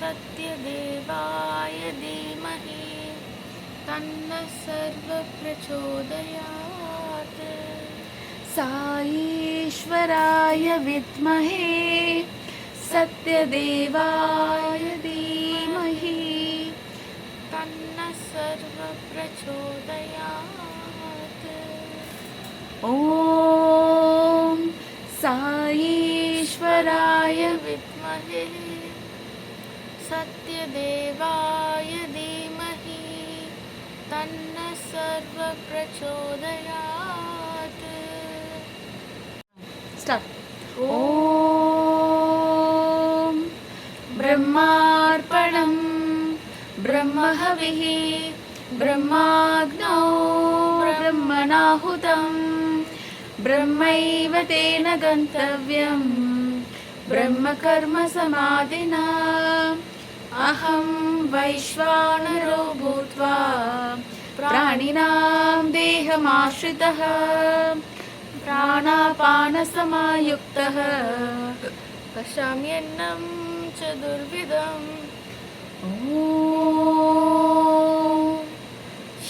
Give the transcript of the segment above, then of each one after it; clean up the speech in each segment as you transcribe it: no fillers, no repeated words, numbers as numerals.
सत्यदेवाय धीमहि तन्नः सर्वः प्रचोदयात्। साईश्वराय विद्महे सत्यदेवाय धीमहि तन्नः सर्वः प्रचोदयात्। ॐ साईश्वराय विद्महे सत्यदेवाय धीमहि तन्नः सर्वः प्रचोदयात्। स्टार्ट। ॐ ब्रह्मार्पणं ब्रह्महविः ब्रह्माग्नौ ब्रह्मणाहुतं ब्रह्मैव तेन गन्तव्यं ब्रह्मकर्म समाधिना। अहं वैश्वानरो भूत्वा प्राणिनां देहमाश्रितः प्राणापानसमायुक्तः पश्याम्यन्नं चतुर्विधम्। ॐ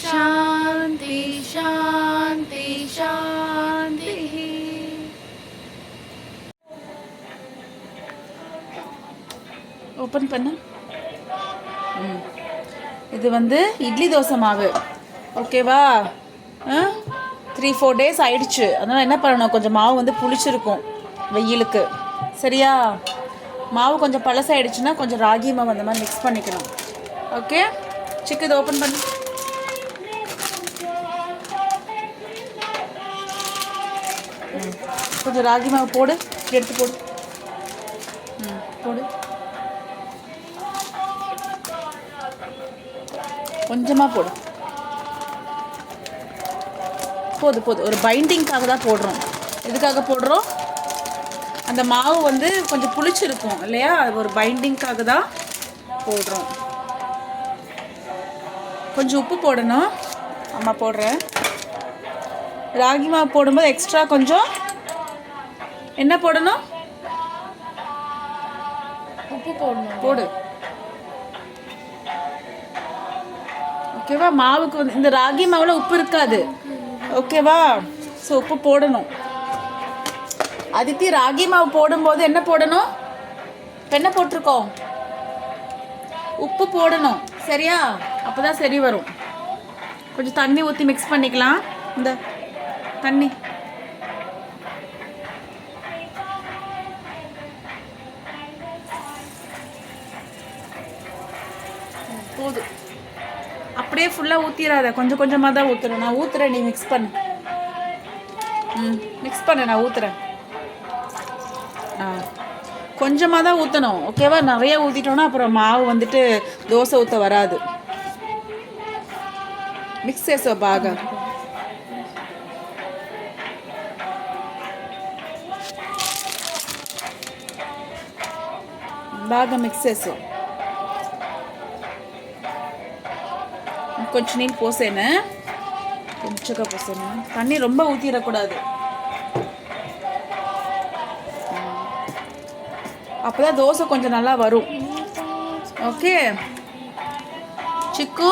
शान्ति शान्ति शान्तिः। ஓப்பன் பண்ணு. இது வந்து இட்லி தோசை மாவு, ஓகேவா? 3-4 days ஆயிடுச்சு. அதனால் என்ன பண்ணணும், கொஞ்சம் மாவு வந்து புளிச்சிருக்கும் வெயிலுக்கு, சரியா? மாவு கொஞ்சம் பழசாயிடுச்சுன்னா கொஞ்சம் ராகி மாவு அந்த மாதிரி மிக்ஸ் பண்ணிக்கணும், ஓகே? சிக்கு இதை ஓப்பன் பண்ணு. கொஞ்சம் ராகி மாவு போடு, எடுத்து போடு. போடு, கொஞ்சமாக போடு. போதும் போதும், ஒரு பைண்டிங்காக தான் போடுறோம். எதுக்காக போடுறோம்? அந்த மாவு வந்து கொஞ்சம் புளிச்சிருக்கும் இல்லையா, அது ஒரு பைண்டிங்காக தான் போடுறோம். கொஞ்சம் உப்பு போடணும். அம்மா போடுறேன். ராகி மாவு போடும்போது எக்ஸ்ட்ரா கொஞ்சம் என்ன போடணும்? உப்பு போடணும். போடு, ஓகேவா? மாவுக்கு வந்து இந்த ராகி மாவில் உப்பு இருக்காது, ஓகேவா? ஸோ உப்பு போடணும். அதித்தி, ராகி மாவு போடும்போது என்ன போடணும்? என்ன போட்டிருக்கோம்? உப்பு போடணும், சரியா? அப்போ தான் சரி வரும். கொஞ்சம் தண்ணி ஊற்றி மிக்ஸ் பண்ணிக்கலாம். இந்த தண்ணி போதும். அப்படியே ஃபுல்லாக ஊற்றிடாத, கொஞ்சம் கொஞ்சமாக தான் ஊற்றுறேன். நான் ஊற்றுறேன், நீ மிக்ஸ் பண்ணு. மிக்ஸ் பண்ணு, நான் ஊற்றுறேன். கொஞ்சமாக தான் ஊற்றணும், ஓகேவா? நிறைய ஊற்றிட்டோன்னா அப்புறம் மாவு வந்துட்டு தோசை ஊற்ற வராது. மிக்ஸ் చేసో బాగా. బాగా మిక్స్ చేసో. కొంచెం నీళ్ళు పోసేనా, కొంచెంగా పోసేనా. தண்ணி ரொம்ப ஊற்றிடக்கூடாது, அப்போ தான் தோசை கொஞ்சம் நல்லா வரும், ஓகே? சிக்கு,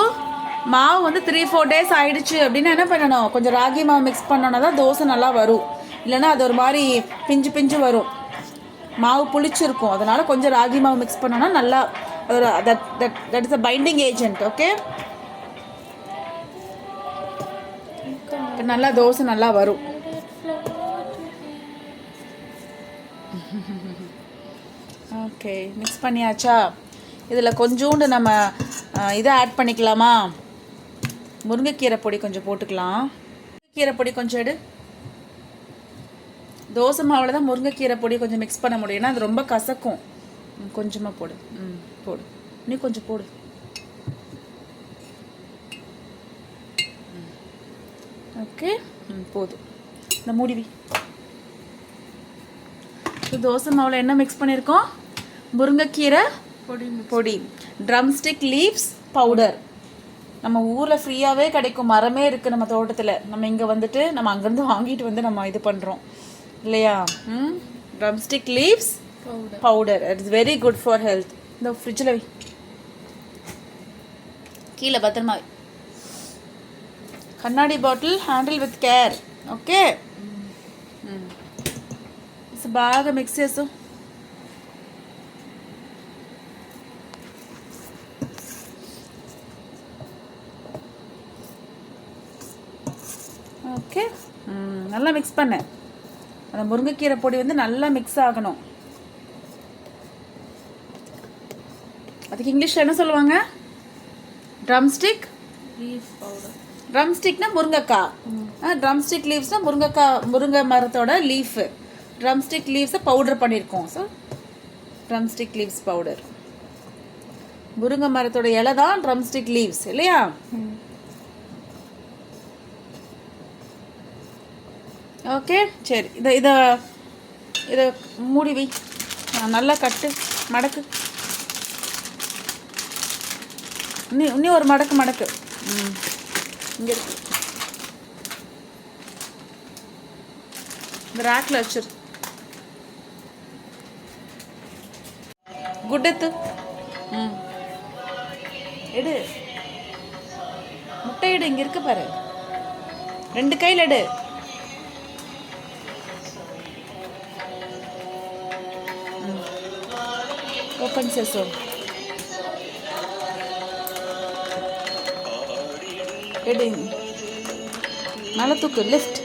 மாவு வந்து 3-4 days ஆயிடுச்சு அப்படின்னா என்ன பண்ணணும்? கொஞ்சம் ராகி மாவு மிக்ஸ் பண்ணோன்னா தான் தோசை நல்லா வரும். இல்லைன்னா அது ஒரு மாதிரி பிஞ்சு பிஞ்சு வரும், மாவு புளிச்சிருக்கும். அதனால் கொஞ்சம் ராகி மாவு மிக்ஸ் பண்ணோன்னா நல்லா ஒரு that is a binding agent, okay? நல்லா தோசை நல்லா வரும். ஓகே, மிக்ஸ் பண்ணியாச்சா? இதில் கொஞ்சோண்டு நம்ம இதை ஆட் பண்ணிக்கலாமா? முருங்கைக்கீரை பொடி கொஞ்சம் போட்டுக்கலாம். முருங்கைக்கீரை பொடி கொஞ்சம் எடு. தோசை மாவில் தான் முருங்கைக்கீரை பொடி கொஞ்சம் மிக்ஸ் பண்ண முடியும், ஏன்னா அது ரொம்ப கசக்கும். கொஞ்சமாக போடு. போடு, நீ கொஞ்சம் போடு. ஓகே, போதும். இந்த மூடிவி. தோசை மாவில் என்ன மிக்ஸ் பண்ணியிருக்கோம்? முருங்கைக்கீரை பொடி, ட்ரம்ஸ்டிக் லீவ்ஸ் பவுடர். நம்ம ஊரில் ஃப்ரீயாகவே கிடைக்கும், மரமே இருக்குது நம்ம தோட்டத்தில். நம்ம இங்கே வந்துட்டு நம்ம அங்கேருந்து வாங்கிட்டு வந்து நம்ம இது பண்ணுறோம் இல்லையா? Drumstick leaves powder, it's very good for health. இந்த ஃப்ரிட்ஜில் வை, கீழே பத்திரமா வை. கண்ணாடி பாட்டில் హ్యాండిల్ విత్ కేర్. ఓకే, బాగా మిక్స్ చేసు. ஓகே, நல்லா மிக்ஸ் பண்ணேன். அந்த முருங்கைக்கீரை பொடி வந்து நல்லா மிக்ஸ் ஆகணும். அதுக்கு இங்கிலீஷில் என்ன சொல்லுவாங்க? Drumstick leaf powder. ட்ரம்ஸ்டிக்னா முருங்கைக்காய், ட்ரம்ஸ்டிக் லீவ்ஸ்னால் முருங்கை மரத்தோட லீஃபு. ட்ரம்ஸ்டிக் லீவ்ஸை பவுடர் பண்ணியிருக்கோம். So drumstick leaves powder. முருங்கை மரத்தோட இலை தான் ட்ரம்ஸ்டிக் லீவ்ஸ் இல்லையா? ஓகே, சரி. இதை மூடி வை. நல்லா கட்டு, மடக்கு. இன்னும் ஒரு மடக்கு. இங்கே இருக்கு, இந்த ரேக்கில் வச்சிரு. குட்டத்து எடு, முட்டை எடு. இங்கே இருக்கு பாரு, 2 கையில் எடு. ஓப்பன் சேசோ. எடு, மேலே தூக்கு, லிஃப்ட்.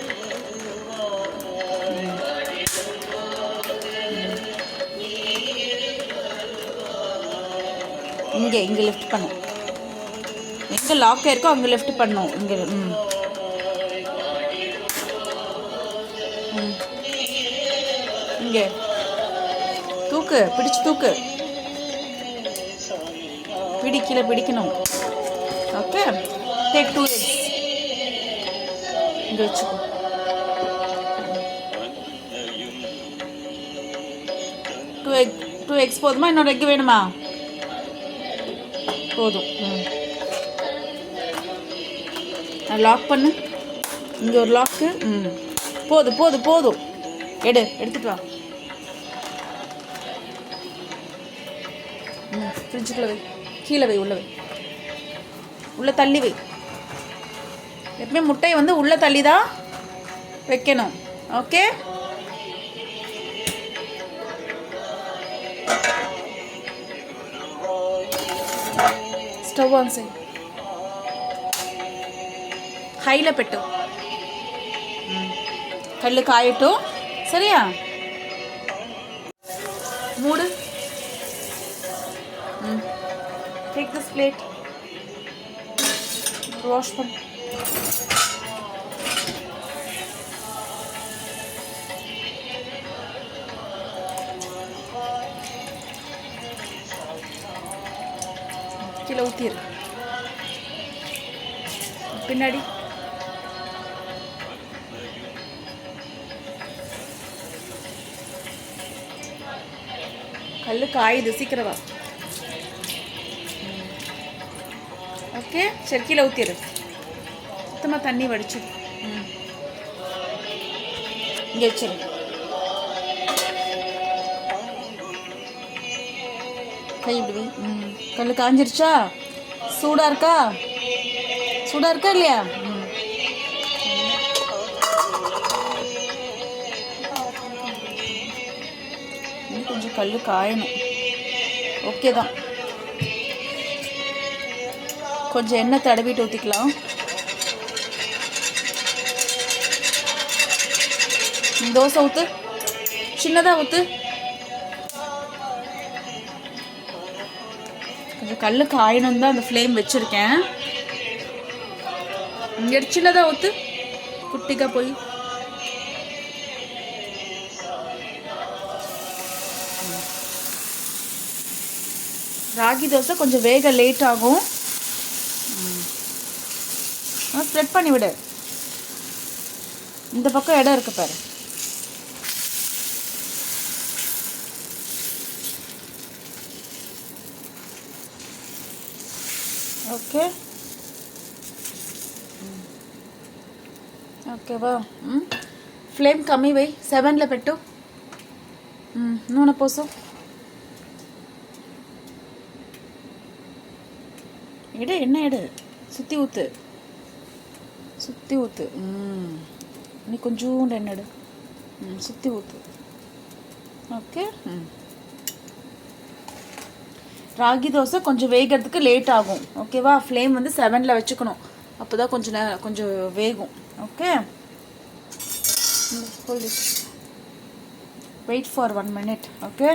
இங்கே லிஃப்ட் பண்ணு. எங்கே லாக் ஆயிருக்கோ அங்கே லிஃப்ட் பண்ணும். இங்கே இங்கே தூக்கு, பிடிச்சு தூக்கு. கீழே பிடிக்கணும். Okay, take 2 eggs. இங்கே வச்சுக்கோ. டூ எக்ஸ் போதுமா? இன்னொரு எக் வேணுமா? போதும். லாக் பண்ணு. இங்கே ஒரு லாக்கு. போதும். எடுத்துட்டு வா. ஃப்ரிட்ஜுக்குள்ளே வை, கீழே வை, உள்ளே தள்ளி வை. எப்பவுமே முட்டையை வந்து உள்ளே தள்ளி தான் வைக்கணும். ஓகே, స్టవ్ ఆన్ చేయి. హైలో పెట్టు. కళ్ళు కాయట్టు. సరియా? 3. Take this plate. వాష్ பண்ணு. கீழே ஊற்றிடு. பின்னாடி கல் காயுது, சீக்கிரம் வா. ஓகே, சரி, கீழே ஊற்றிடு. சுத்தமாக தண்ணி வடிச்சிடு. இங்கே வச்சிரு. கை இப்படி. கல் காஞ்சிருச்சா? சூடாக இருக்கா இல்லையா? இன்னும் கொஞ்சம் கல் காயணும். ஓகே தான். கொஞ்சம் எண்ணெய் தடவிட்டு ஊற்றிக்கலாம். தோசை ஊற்று, சின்னதாக ஊற்று. கொஞ்சம் கல் காயணும் தான் அந்த ஃப்ளேம் வச்சுருக்கேன். இங்கே சின்னதாக ஊற்று, குட்டிக்காக போய். ராகி தோசை கொஞ்சம் வேக லேட் ஆகும். ஸ்ப்ரெட் பண்ணி விடு. இந்த பக்கம் இடம் இருக்கு பாரு. ఓకే ఓకేవా. ఫ్లేమ్ కమ్మి వెయ్యి, 7లో పెట్టు. నూనె పోసు. எடு என்ன எடு, சுற்றி ஊற்று, சுற்றி ஊற்று. நீ கொஞ்சோண்டு எண்ணெய் எடு. சுற்றி ஊற்று. ஓகே. ராகி தோசை கொஞ்சம் வேகிறதுக்கு லேட் ஆகும். ஓகேவா? ஃப்ளேம் வந்து 7ல் வச்சுக்கணும். அப்போ தான் கொஞ்சம் வேகும். Okay. Wait for 1 minute. Okay.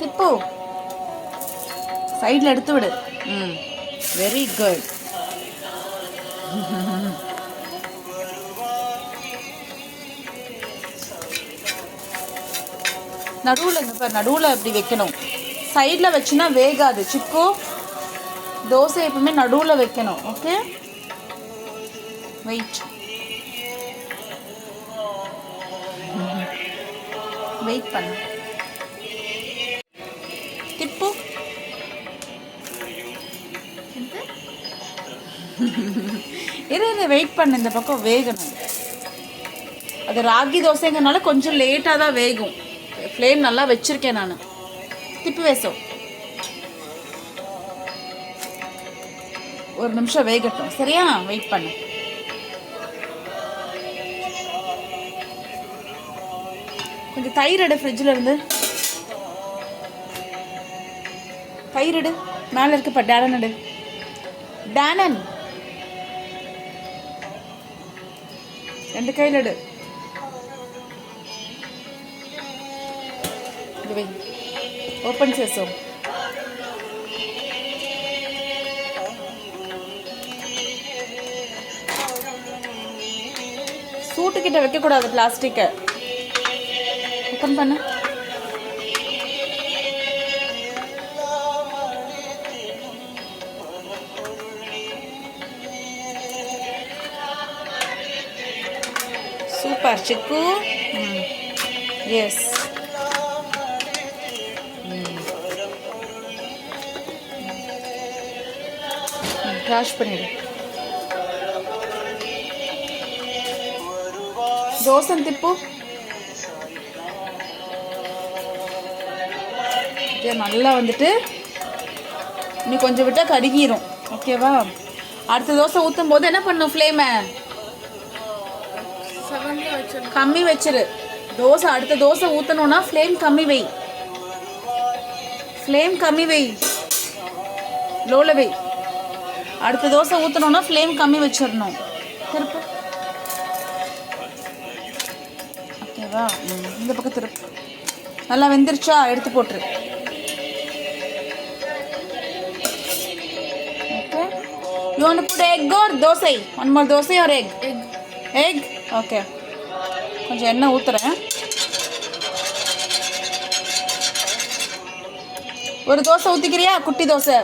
திப்பு சைடில் எடுத்து விடு. Very good. நடுவில் இப்படி வைக்கணும். சைடில் வச்சுன்னா வேகாது சிக்கு. தோசை எப்பவுமே நடுவில் வைக்கணும். ஓகே. வெயிட் பண்ணு. திப்பு. வெயிட் பண்ணு. இந்த பக்கம் வேகணும். அது ராகி தோசைங்கிறனால கொஞ்சம் லேட்டாக தான் வேகும். ஃப்ளேம் நல்லா வச்சிருக்கேன் நான். திப்பு வேசம். 1 நிமிஷம் வேகட்டும். சரியா? வெயிட் பண்ணு. கொஞ்சம் தயிர் எடு ஃப்ரிட்ஜில் இருந்து. தயிர் எடு. மேலே இருக்குப்பா. டேனன் எடு. டேனன் 2 கையில் எடு. ఓపెన్ చేసాం. சூட்டு கிட்ட வைக்கக்கூடாது பிளாஸ்டிக்கை. ஓப்பன் பண்ணு. சூப்பர் சிக்கு. எஸ். வாஷ் பண்ணிடு. தோசை திப்பு. நல்லா வந்துட்டு நீ கொஞ்சம் விட்டால் கருகிரும். ஓகேவா? அடுத்த தோசை ஊற்றும் போது என்ன பண்ணும்? ஃப்ளேமை கம்மி வச்சிரு. அடுத்த தோசை ஊற்றணுன்னா ஃப்ளேம் கம்மி வை. லோவில் வை. அடுத்த தோசை ஊற்றணுன்னா ஃப்ளேம் கம்மி வச்சிடணும். திருப்பு. ஓகேவா? இந்த பக்கம் திருப்பு. நல்லா வெந்துருச்சா? எடுத்து போட்டுரு. Okay. You want to put egg or dosa? One more dosa or egg? Egg. Okay. கொஞ்சம் எண்ணெய் ஊற்றுறேன். ஒரு தோசை ஊற்றிக்கிறியா? குட்டி தோசை.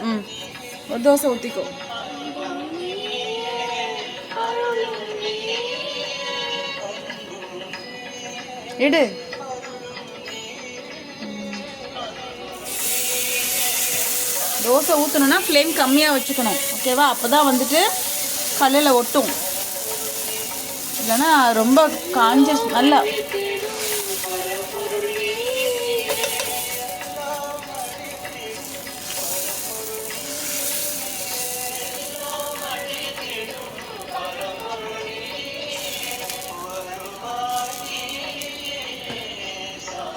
ஒரு தோசை ஊற்றிக்கோ. எடு. தோசை ஊற்றணுன்னா ஃப்ளேம் கம்மியாக வச்சுக்கணும். ஓகேவா? அப்போ தான் வந்துட்டு கல்லில் ஒட்டும். இல்லைன்னா ரொம்ப காஞ்ச நல்லா.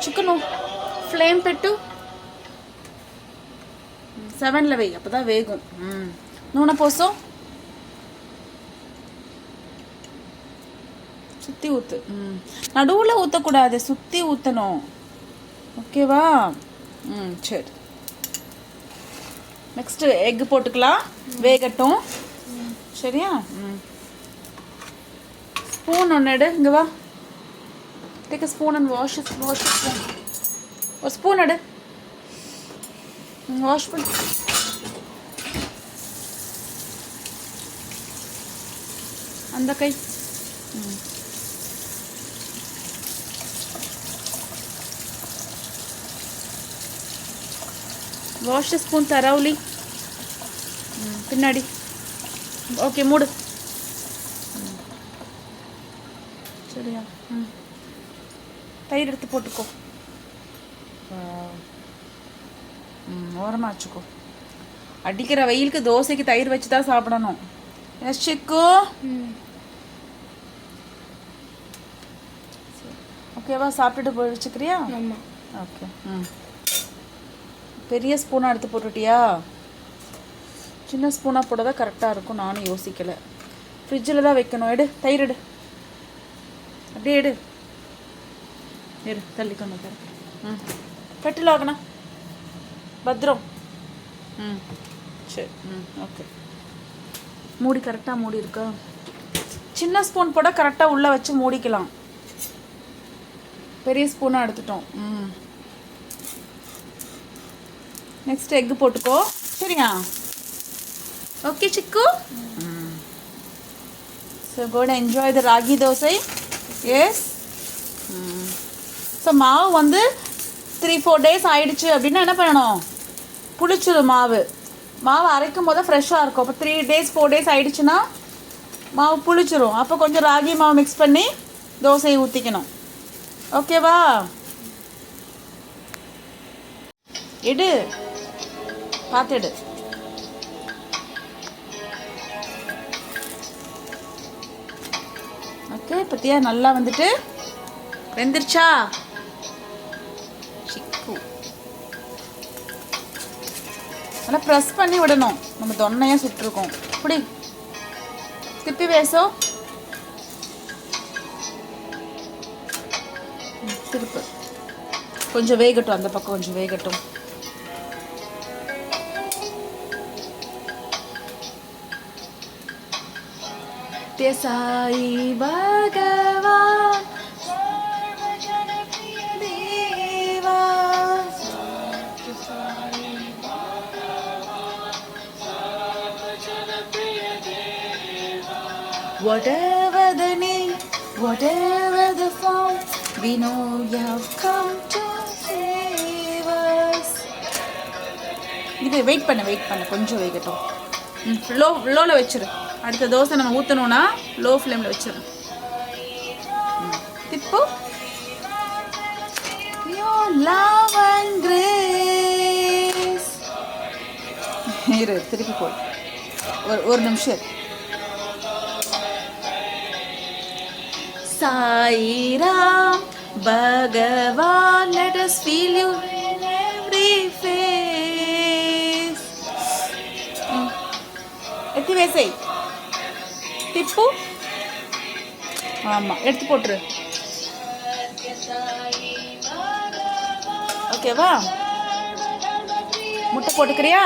చికెను ఫ్లేమ్ పెట్టు. 7ல் வை. அப்போ தான் வேகும். நூனை போசம். சுற்றி ஊற்று. நடுவில் ஊற்றக்கூடாது, சுற்றி ஊற்றணும். ஓகேவா? சரி. நெக்ஸ்ட்டு எக் போட்டுக்கலாம். வேகட்டும். சரியா? ஸ்பூன் ஒன்று எடு. இங்கே வா. Take a spoon and wash the spoon. ஒரு ஸ்பூன் எடு. வாஷ் பண்ணு. அந்த கை. Wash the spoon thoroughly. பின்னாடி. ஓகே, மூடு. சரியா? தயிர் எடுத்து போட்டுக்கோ. ஓரமாக வச்சுக்கோ. அடிக்கிற வெயிலுக்கு தோசைக்கு தயிர் வச்சு தான் சாப்பிடணும். எஸ் சிக்கு, ஓகேவா? சாப்பிட்டுட்டு போய் வச்சுக்கிறியா? ஆமாம். ஓகே. பெரிய ஸ்பூனாக எடுத்து போட்டுட்டியா? சின்ன ஸ்பூனாக போட தான் கரெக்டாக இருக்கும். நானும் யோசிக்கலை. ஃப்ரிட்ஜில் தான் வைக்கணும். எடு, தயிர் எடு, அப்படியே எடு, எடு, தள்ளிக்கணும் தர. பெட்டில் ஆகணா பத்திரம். சரி. ஓகே. மூடி கரெக்டாக மூடி இருக்கா? சின்ன ஸ்பூன் போட கரெக்டாக உள்ளே வச்சு மூடிக்கலாம். பெரிய ஸ்பூனாக எடுத்துட்டோம். நெக்ஸ்ட் எக்கு போட்டுக்கோ. சரியா? ஓகே சிக்கு. So go enjoy the ragi dosa. Yes. So மாவு வந்து 3-4 டேஸ் ஆயிடுச்சு அப்படின்னா என்ன பண்ணணும்? புளிச்சிடும் மாவு. மாவு அரைக்கும் போது ஃப்ரெஷ்ஷாக இருக்கும். அப்போ 3 days 4 days ஆயிடுச்சுன்னா மாவு புளிச்சிரும். அப்போ கொஞ்சம் ராகி மாவு மிக்ஸ் பண்ணி தோசையை ஊற்றிக்கணும். ஓகேவா? எடு, பார்த்து எடு. ஓகே. பத்தியா நல்லா வந்துட்டு வெந்துருச்சா? சிக்கு நல்லா ப்ரெஸ் பண்ணி விடணும். நம்ம தொன்னையாக சுட்டுருக்கோம். இப்படி திப்பி வேசோ, திருப்பு. கொஞ்சம் வேகட்டும், அந்த பக்கம் கொஞ்சம் வேகட்டும். சாய் பகவான் தேவா, whatever the name, whatever the form, we know you have come to save us. இது வெயிட் பண்ண கொஞ்சம் வேகட்டும். லோவில் வச்சிரு. அடுத்த தோசை நம்ம ஊற்றணும்னா லோ ஃப்ளேமில் வச்சிரு. Tipu. Your love and grace. இரு, திருப்பி போடு. ஒரு நிமிஷம். Sai-Ram Bhagavan, let us feel you in every face. எத்தி வேசை திப்பு. ஆமாம், எடுத்து போட்டுரு. ஓகேவா? முட்டை போட்டுக்கிறியா?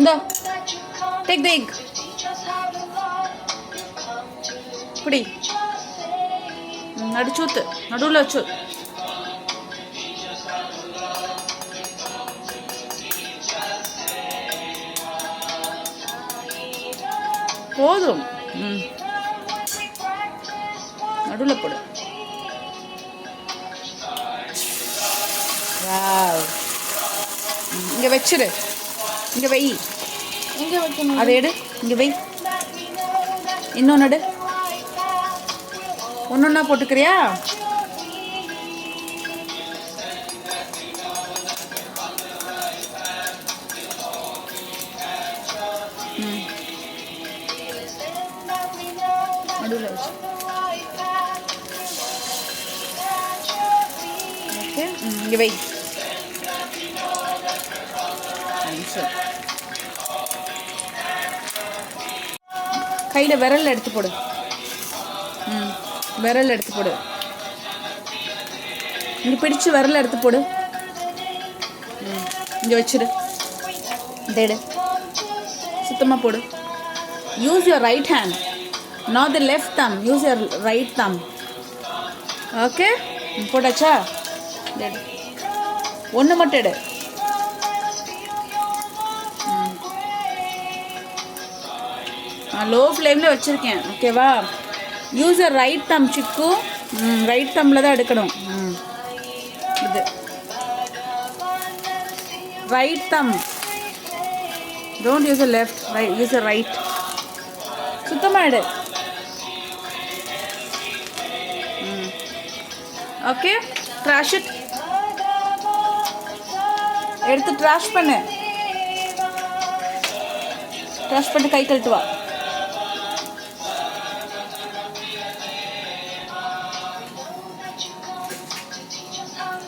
இந்த டேக் த எக். இப்படி நடுச்சூத்து, நடுவில் வச்சு. போதும். நடுவில் போடு. இங்கே வச்சிரு. இங்கே வை. எங்கே வைக்கணும்? அதை எடு, இங்கே வை. இன்னொன்று எடு. ஒன்றா போட்டுக்கிறியா? நடுவில் வச்சு. ஓகே. இங்கே வை. கையில் விரல் எடுத்து போடு. விரல் எடுத்து போடு. இங்கே பிடிச்சு விரல் எடுத்து போடு. இங்கே வச்சிரு. இந்த எடு, சுத்தமாக போடு. Use your right hand, not the left thumb. Use your right thumb. Okay. போட்டாச்சா? எடு, ஒன்று மட்டும் எடு. லோ ஃப்ளேமில் வச்சுருக்கேன். ஓகேவா? யூஸ் யுவர் ரைட் தம் சிக்கு. ரைட் தம்மில் தான் எடுக்கணும். இது right thumb. Don't use left, right. Use right. சுத்தமாக எடு. Okay trash it. எடுத்து ட்ராஷ் பண்ணு. ட்ராஷ் பண்ணிட்டு கை கழுட்டு வா.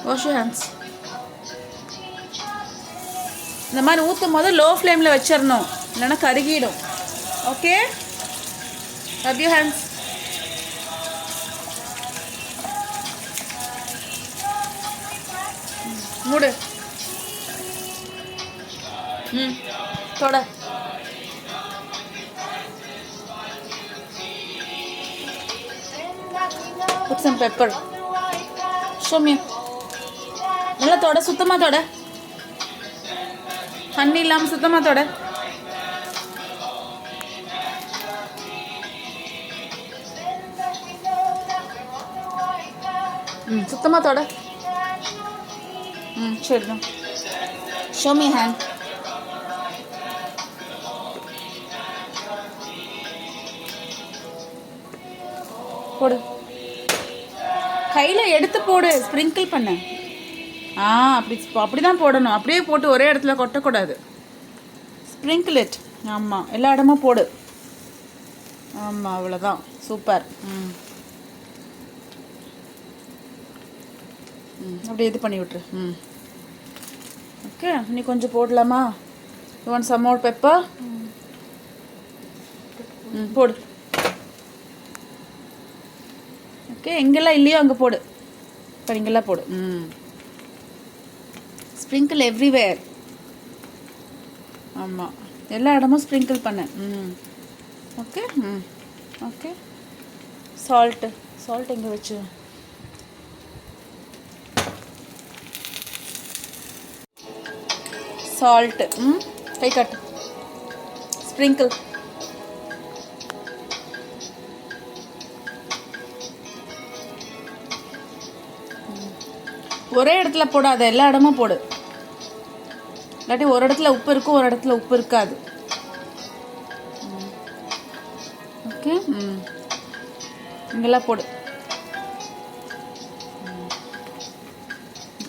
Wash your hands. இந்த மாதிரி ஊற்றும் போது லோ ஃப்ளேமில் வச்சிடணும், இல்லைன்னா கருகிடும். Okay rub your hands. மூடு. தொட. Put some pepper. Show me. நல்லா தொட, சுத்தமாக தொட. தண்ணி இல்லாமல் சுத்தமாக தொட. சுத்தமாக தொட. சரி தான். Show me hand. போடு. கையில் எடுத்து போடு, ஸ்ப்ரிங்கிள் பண்ண. அப்படி தான் போடணும். அப்படியே போட்டு ஒரே இடத்துல கொட்டக்கூடாது. Sprinkle it. ஆமாம், எல்லா இடமும் போடு. ஆமாம், அவ்வளோதான். சூப்பர். அப்படியே இது பண்ணி விட்ரு. ஓகே, நீ கொஞ்சம் போடலாமா? You want some more pepper? போடு. ஓகே, எங்கெல்லாம் இல்லையோ அங்கே போடு. இப்போ இங்கெல்லாம் போடு. Sprinkle everywhere. ஆமாம், எல்லா இடமும் ஸ்ப்ரிங்கிள் பண்ண. ஓகே. ஓகே. சால்ட் எங்கே வச்சு? சால்ட். கை காட்டு. ஸ்ப்ரிங்கிள். ஒரே இடத்துல போடாத, எல்லா இடமும் போடு. இல்லாட்டி ஒரு இடத்துல உப்பு இருக்கும், ஒரு இடத்துல உப்பு இருக்காது. ஓகே. இங்கெல்லாம் போடு.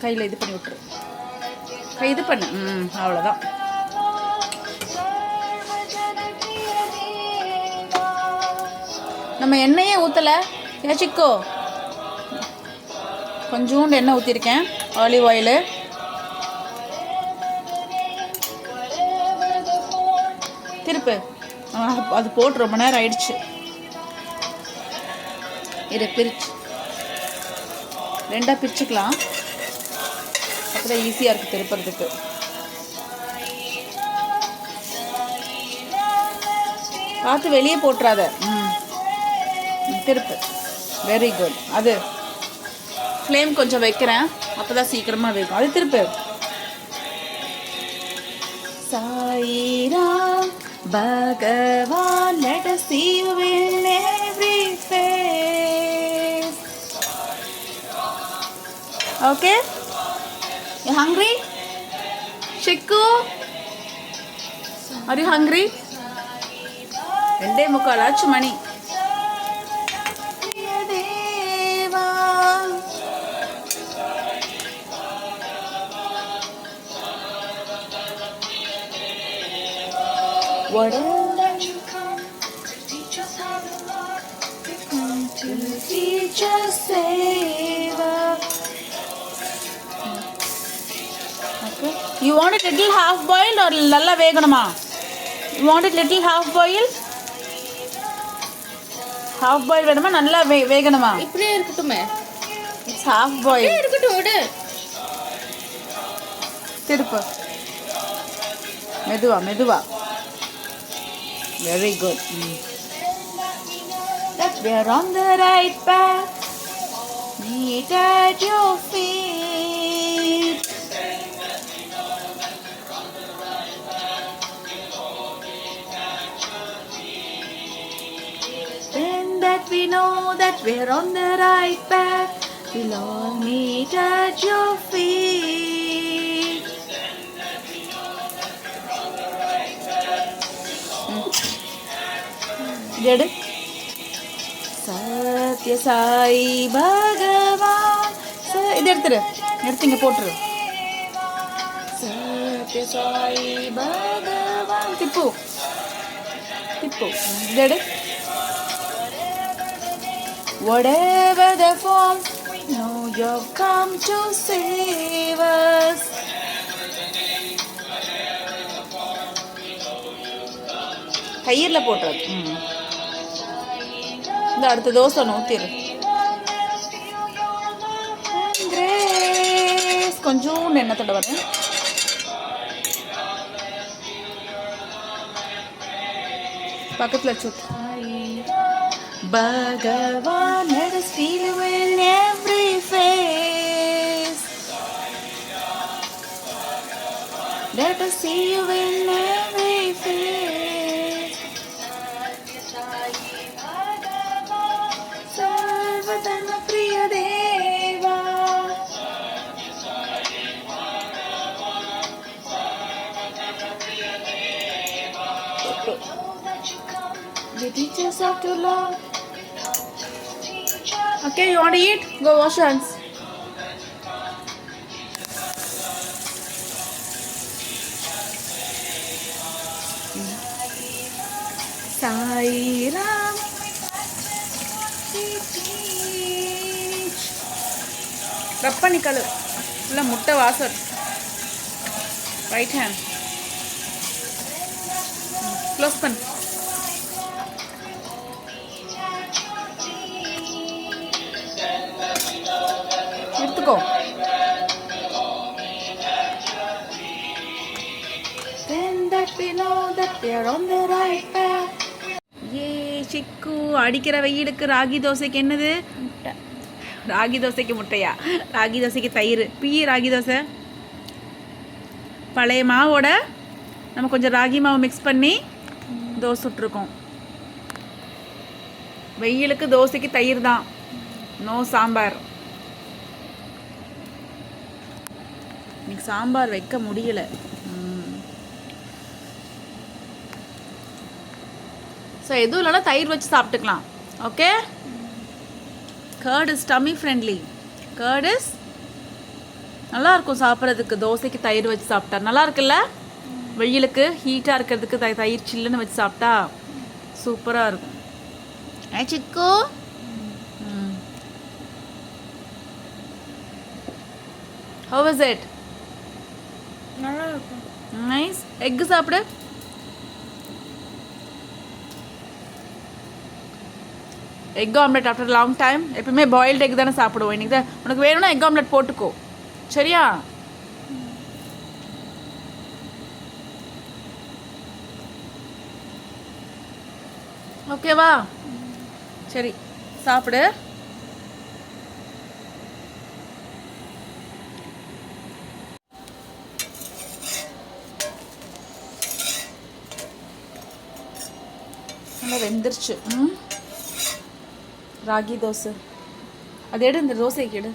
கையில் இது பண்ணி விட்டுரு. கை இது பண்ணு. அவ்வளோதான். நம்ம எண்ணெயே ஊற்றலை. ஏச்சிக்கோ, கொஞ்சோண்டு எண்ணெய் ஊற்றிருக்கேன், ஆலிவ் ஆயிலு. திருப்பு. அது போட்டு ரொம்ப நேரம் ஆயிடுச்சு. இதை பிரிச்சு ரெண்டாக பிரிச்சுக்கலாம். அப்போதான் ஈஸியாக இருக்குது திருப்புறதுக்கு. பார்த்து வெளியே போட்டுறாத. திருப்பு. Very good. அது ஃப்ளேம் கொஞ்சம் வைக்கிறேன், அப்போ தான் சீக்கிரமாக வைக்கும். அது திருப்பு. சாயிராம் பகவான், let us see you in every face. Okay? You hungry? Shikku? Are you hungry? 2:45 ஆச்சு மணி. Whatever you come, teach us how to love. Come to teach us, Savior. Okay. You want it little half boiled or lalla veganama? You want it little half boiled? Half boiled வேணுமா நல்லா வேகணுமா? இப்படியே இருக்கட்டுமே. It's half boiled. இப்படியே இருக்கட்டும் விடு. திருப்பு. மெதுவா. Very good. That we are on the right path. Meet at your feet. Then that we know that we are on the right path. We'll all meet at your feet. Get it? Satya Sai Bhagavan, இதை எடுத்து இங்கே போட்டுரு. சத்ய சாயி பகவான் திப்பு இதை எடு. Whatever the form, we know you've come to save us. கயிறுல போட்டுறது. இந்த அடுத்த தோசை ஊற்றிடு. கிரேஸ் கொஞ்சம் எண்ணெய் தடவை. பக்கத்தில் வச்சு Bhagavan, let us feel you in every face. Let us see you in every face. Sarvadana Priya Deva. The teachers of to love. Okay, you want to eat? Go wash your hands. Sai Ram. Rub panikalu. Fulla mutta vaasar. Right hand. Close pan. Go. Then that we know that we are on the right path. சிக்கு அடிக்கிற வெயிலுக்கு ராகி தோசைக்கு என்னது? ராகி தோசைக்கு முட்டையா? ராகி தோசைக்கு தயிர். ராகி தோசை பழைய மாவோட நம்ம கொஞ்சம் ராகி மாவு மிக்ஸ் பண்ணி தோசை சுட்டுருக்கோம். வெயிலுக்கு தோசைக்கு தயிர் தான், நோ சாம்பார். இன்னைக்கு சாம்பார் வைக்க முடியல. ஸோ எதுவும் இல்லைனா தயிர் வச்சு சாப்பிட்டுக்கலாம். Okay, curd is tummy friendly. Curd is நல்லாயிருக்கும் சாப்பிட்றதுக்கு. தோசைக்கு தயிர் வச்சு சாப்பிட்டா நல்லா இருக்குல்ல? வெயிலுக்கு ஹீட்டாக இருக்கிறதுக்கு தயிர் சில்லுன்னு வச்சு சாப்பிட்டா சூப்பராக இருக்கும். சிக்கு how was it? நல்லா இருக்கும். நைஸ். எக் சாப்பிடு. Egg omelette after long time. எப்பவுமே பாயில்டு எக் தானே சாப்பிடுவோம். இன்னைக்கு தான் உனக்கு வேணும்னா எக் ஆம்லெட் போட்டுக்கோ, சரியா? ஓகேவா? சரி, சாப்பிடு. நல்லா வெந்துருச்சு. ராகி தோசை அது எடு, இந்த தோசைக்கு எடு.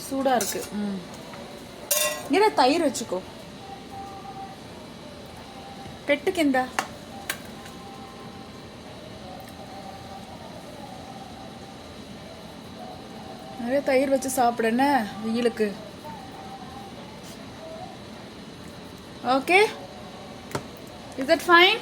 சூடாக இருக்கு. இங்கே தயிர் வச்சுக்கோ. பெட்டுக்கு இந்த நிறைய தயிர் வச்சு சாப்பிட என்ன வெயிலுக்கு. Okay, is that fine?